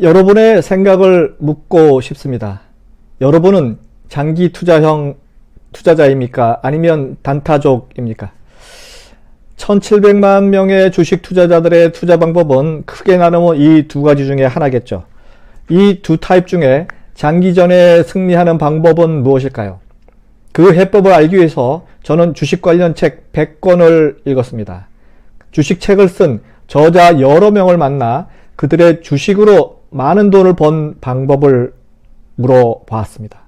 여러분의 생각을 묻고 싶습니다. 여러분은 장기 투자형 투자자입니까? 아니면 단타족입니까? 1700만 명의 주식 투자자들의 투자 방법은 크게 나누면 이 두 가지 중에 하나겠죠. 이 두 타입 중에 장기전에 승리하는 방법은 무엇일까요? 그 해법을 알기 위해서 저는 주식 관련 책 100권을 읽었습니다. 주식 책을 쓴 저자 여러 명을 만나 그들의 주식으로 많은 돈을 번 방법을 물어봤습니다.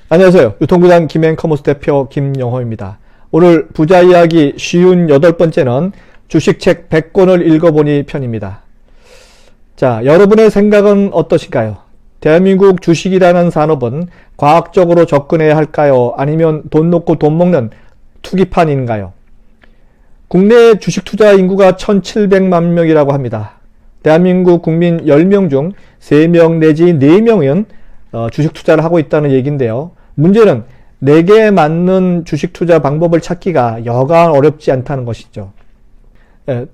안녕하세요. 유통구단 김앤커머스 대표 김영호입니다. 오늘 부자 이야기 쉬운 8번째는 주식책 100권을 읽어보니 편입니다. 자, 여러분의 생각은 어떠신가요? 대한민국 주식이라는 산업은 과학적으로 접근해야 할까요? 아니면 돈 놓고 돈 먹는 투기판인가요? 국내 주식 투자 인구가 1700만 명이라고 합니다. 대한민국 국민 10명 중 3명 내지 4명은 주식 투자를 하고 있다는 얘기인데요. 문제는 내게 맞는 주식 투자 방법을 찾기가 여간 어렵지 않다는 것이죠.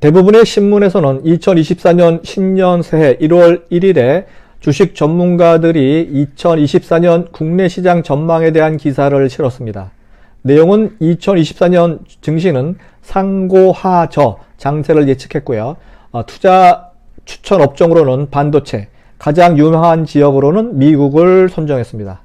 대부분의 신문에서는 2024년 신년 새해 1월 1일에 주식 전문가들이 2024년 국내 시장 전망에 대한 기사를 실었습니다. 내용은 2024년 증시는 상고하저 장세를 예측했고요. 투자 추천 업종으로는 반도체, 가장 유명한 지역으로는 미국을 선정했습니다.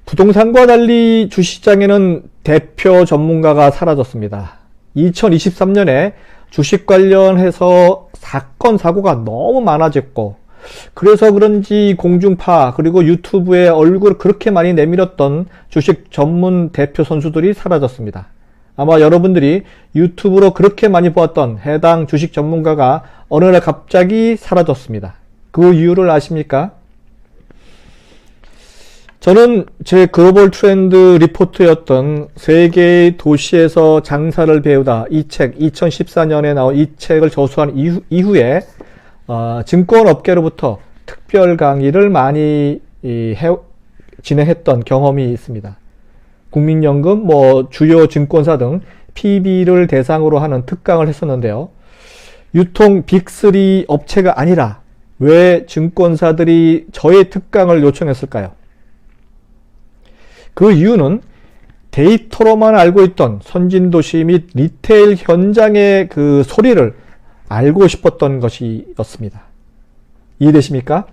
부동산과 달리 주식시장에는 대표 전문가가 사라졌습니다. 2023년에 주식 관련해서 사건, 사고가 너무 많아졌고, 그래서 그런지 공중파 그리고 유튜브에 얼굴을 그렇게 많이 내밀었던 주식 전문 대표 선수들이 사라졌습니다. 아마 여러분들이 유튜브로 그렇게 많이 보았던 해당 주식 전문가가 어느 날 갑자기 사라졌습니다. 그 이유를 아십니까? 저는 제 글로벌 트렌드 리포트였던 세계의 도시에서 장사를 배우다 이 책, 2014년에 나온 이 책을 저수한 이후에 증권업계로부터 특별 강의를 많이 진행했던 경험이 있습니다. 국민연금, 주요 증권사 등 PB를 대상으로 하는 특강을 했었는데요. 유통 빅3 업체가 아니라 왜 증권사들이 저의 특강을 요청했을까요? 그 이유는 데이터로만 알고 있던 선진도시 및 리테일 현장의 그 소리를 알고 싶었던 것이었습니다. 이해되십니까?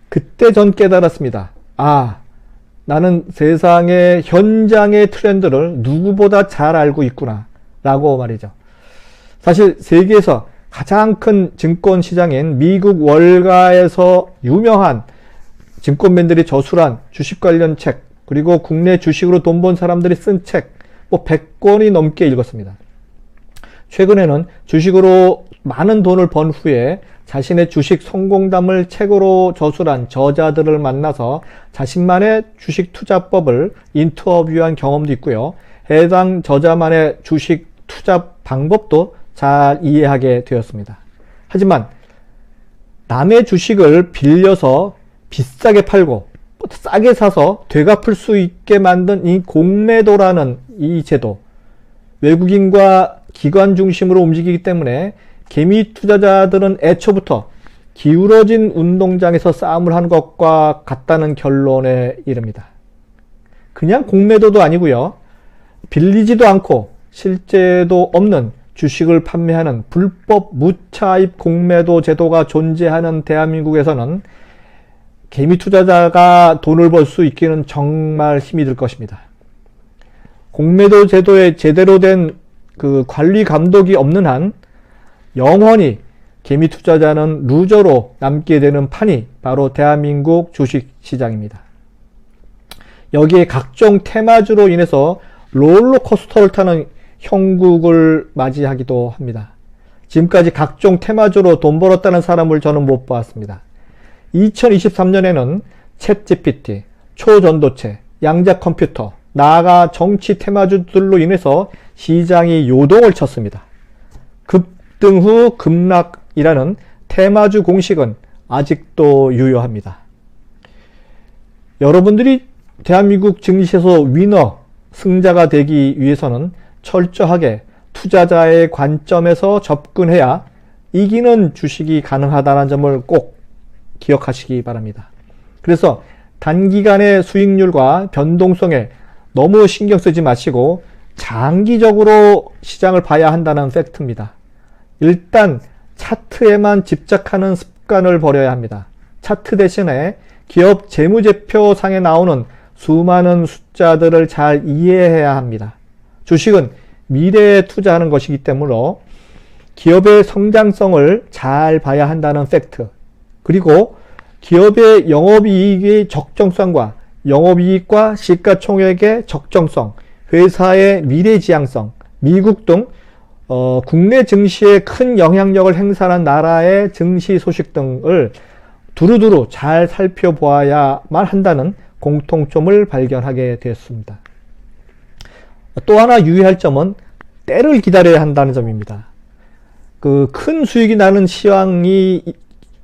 그때 전 깨달았습니다. 나는 세상의 현장의 트렌드를 누구보다 잘 알고 있구나 라고 말이죠. 사실 세계에서 가장 큰 증권 시장인 미국 월가에서 유명한 증권맨들이 저술한 주식 관련 책, 그리고 국내 주식으로 돈 번 사람들이 쓴 책 100권이 넘게 읽었습니다. 최근에는 주식으로 많은 돈을 번 후에 자신의 주식 성공담을 책으로 저술한 저자들을 만나서 자신만의 주식 투자법을 인터뷰한 경험도 있고요. 해당 저자만의 주식 투자 방법도 잘 이해하게 되었습니다. 하지만 남의 주식을 빌려서 비싸게 팔고 싸게 사서 되갚을 수 있게 만든 이 공매도라는 이 제도, 외국인과 기관 중심으로 움직이기 때문에 개미 투자자들은 애초부터 기울어진 운동장에서 싸움을 하는 것과 같다는 결론에 이릅니다. 그냥 공매도도 아니고요. 빌리지도 않고 실제도 없는 주식을 판매하는 불법 무차입 공매도 제도가 존재하는 대한민국에서는 개미 투자자가 돈을 벌 수 있기는 정말 힘이 들 것입니다. 공매도 제도에 제대로 된 그 관리 감독이 없는 한 영원히 개미 투자자는 루저로 남게 되는 판이 바로 대한민국 주식시장입니다. 여기에 각종 테마주로 인해서 롤러코스터를 타는 형국을 맞이하기도 합니다. 지금까지 각종 테마주로 돈 벌었다는 사람을 저는 못 봤습니다. 2023년에는 챗GPT, 초전도체, 양자 컴퓨터, 나아가 정치 테마주들로 인해서 시장이 요동을 쳤습니다. 급등 후 급락이라는 테마주 공식은 아직도 유효합니다. 여러분들이 대한민국 증시에서 위너, 승자가 되기 위해서는 철저하게 투자자의 관점에서 접근해야 이기는 주식이 가능하다는 점을 꼭 기억하시기 바랍니다. 그래서 단기간의 수익률과 변동성에 너무 신경 쓰지 마시고 장기적으로 시장을 봐야 한다는 팩트입니다. 일단 차트에만 집착하는 습관을 버려야 합니다. 차트 대신에 기업 재무제표상에 나오는 수많은 숫자들을 잘 이해해야 합니다. 주식은 미래에 투자하는 것이기 때문에 기업의 성장성을 잘 봐야 한다는 팩트, 그리고 기업의 영업이익의 적정성과 영업이익과 시가총액의 적정성, 회사의 미래지향성, 미국 등 국내 증시에 큰 영향력을 행사하는 나라의 증시 소식 등을 두루두루 잘 살펴보아야만 한다는 공통점을 발견하게 되었습니다. 또 하나 유의할 점은 때를 기다려야 한다는 점입니다. 그 큰 수익이 나는 시황이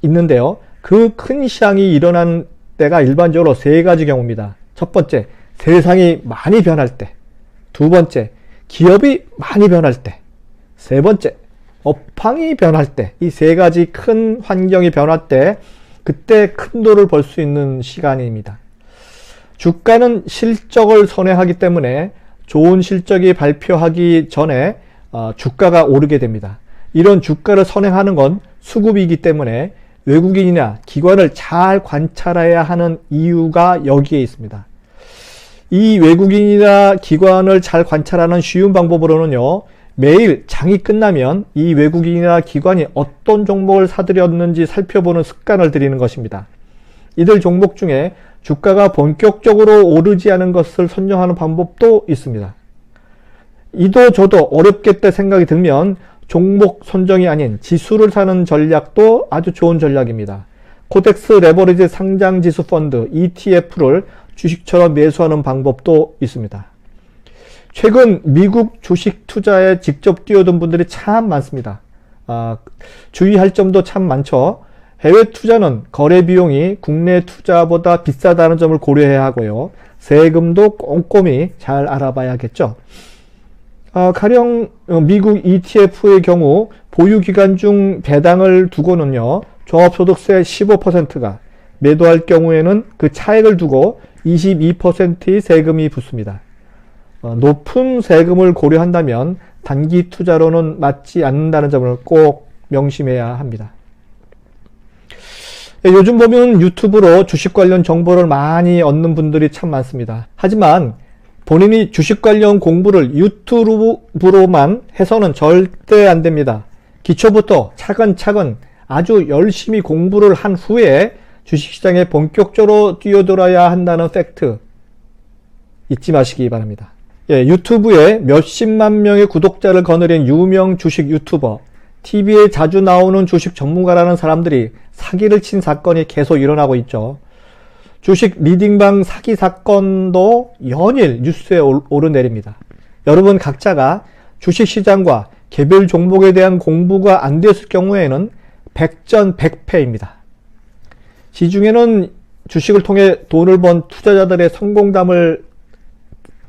있는데요. 그 큰 시황이 일어나는 때가 일반적으로 세 가지 경우입니다. 첫 번째, 세상이 많이 변할 때. 두 번째, 기업이 많이 변할 때. 세 번째, 업황이 변할 때. 이 세 가지 큰 환경이 변할 때, 그때 큰 돈을 벌 수 있는 시간입니다. 주가는 실적을 선회하기 때문에 좋은 실적이 발표하기 전에 주가가 오르게 됩니다. 이런 주가를 선행하는 건 수급이기 때문에 외국인이나 기관을 잘 관찰해야 하는 이유가 여기에 있습니다. 이 외국인이나 기관을 잘 관찰하는 쉬운 방법으로는요, 매일 장이 끝나면 이 외국인이나 기관이 어떤 종목을 사들였는지 살펴보는 습관을 들이는 것입니다. 이들 종목 중에 주가가 본격적으로 오르지 않은 것을 선정하는 방법도 있습니다. 이도 저도 어렵겠다 생각이 들면 종목 선정이 아닌 지수를 사는 전략도 아주 좋은 전략입니다. 코덱스 레버리지 상장지수 펀드 ETF를 주식처럼 매수하는 방법도 있습니다. 최근 미국 주식 투자에 직접 뛰어든 분들이 참 많습니다. 주의할 점도 참 많죠. 해외 투자는 거래 비용이 국내 투자보다 비싸다는 점을 고려해야 하고요. 세금도 꼼꼼히 잘 알아봐야겠죠. 가령 미국 ETF의 경우 보유기간 중 배당을 두고는요, 종합소득세 15%가, 매도할 경우에는 그 차액을 두고 22%의 세금이 붙습니다. 높은 세금을 고려한다면 단기 투자로는 맞지 않는다는 점을 꼭 명심해야 합니다. 요즘 보면 유튜브로 주식 관련 정보를 많이 얻는 분들이 참 많습니다. 하지만 본인이 주식 관련 공부를 유튜브로만 해서는 절대 안 됩니다. 기초부터 차근차근 아주 열심히 공부를 한 후에 주식시장에 본격적으로 뛰어들어야 한다는 팩트 잊지 마시기 바랍니다. 유튜브에 몇십만 명의 구독자를 거느린 유명 주식 유튜버, TV에 자주 나오는 주식 전문가라는 사람들이 사기를 친 사건이 계속 일어나고 있죠. 주식 리딩방 사기 사건도 연일 뉴스에 오르내립니다. 여러분 각자가 주식시장과 개별 종목에 대한 공부가 안 됐을 경우에는 백전백패입니다. 시중에는 주식을 통해 돈을 번 투자자들의 성공담을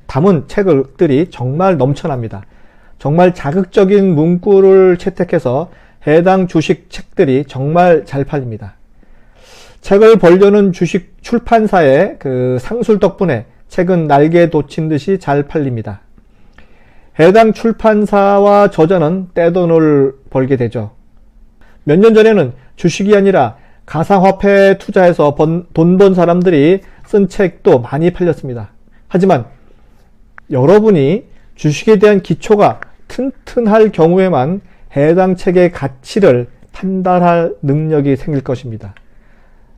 담은 책들이 정말 넘쳐납니다. 정말 자극적인 문구를 채택해서 해당 주식 책들이 정말 잘 팔립니다. 책을 벌려는 주식 출판사의 그 상술 덕분에 책은 날개에 돋친 듯이 잘 팔립니다. 해당 출판사와 저자는 떼돈을 벌게 되죠. 몇 년 전에는 주식이 아니라 가상화폐에 투자해서 돈 번 사람들이 쓴 책도 많이 팔렸습니다. 하지만 여러분이 주식에 대한 기초가 튼튼할 경우에만 해당 책의 가치를 판단할 능력이 생길 것입니다.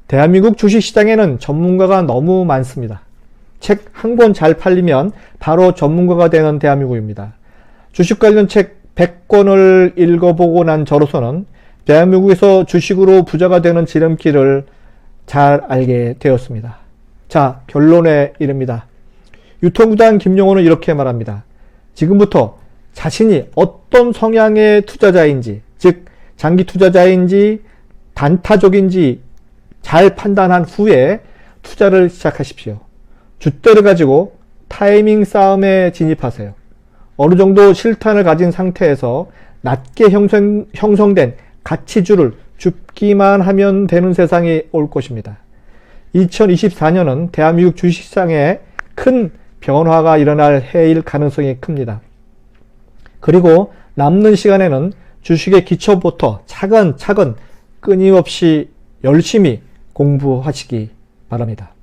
대한민국 주식시장에는 전문가가 너무 많습니다. 책 한 권 잘 팔리면 바로 전문가가 되는 대한민국입니다. 주식 관련 책 100권을 읽어보고 난 저로서는 대한민국에서 주식으로 부자가 되는 지름길을 잘 알게 되었습니다. 자, 결론에 이릅니다. 유통구단 김용호는 이렇게 말합니다. 지금부터 자신이 어떤 성향의 투자자인지, 즉 장기 투자자인지 단타족인지 잘 판단한 후에 투자를 시작하십시오. 줏대를 가지고 타이밍 싸움에 진입하세요. 어느 정도 실탄을 가진 상태에서 낮게 형성된 가치주를 줍기만 하면 되는 세상이 올 것입니다. 2024년은 대한민국 주식시장에 큰 변화가 일어날 해일 가능성이 큽니다. 그리고 남는 시간에는 주식의 기초부터 차근차근 끊임없이 열심히 공부하시기 바랍니다.